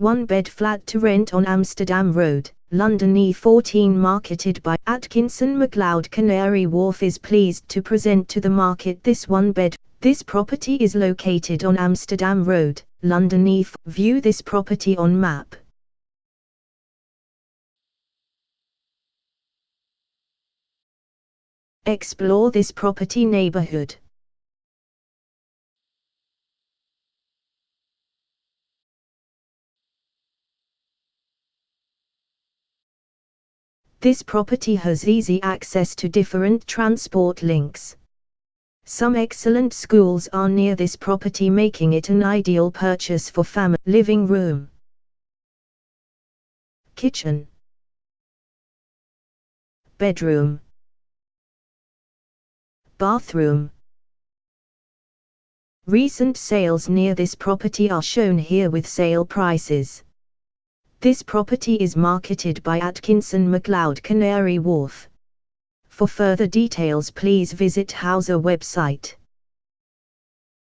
one-bed flat to rent on Amsterdam Road, London E14, marketed by Atkinson Mcleod. Canary Wharf is pleased to present to the market this one-bed. This property is located on Amsterdam Road, London E14. View this property on map. Explore this property neighborhood. This property has easy access to different transport links. Some excellent schools are near this property, making it an ideal purchase for family. Living room, kitchen, bedroom, bathroom. Recent sales near this property are shown here with sale prices. This property is marketed by Atkinson Mcleod, Canary Wharf. For further details, please visit Houser website.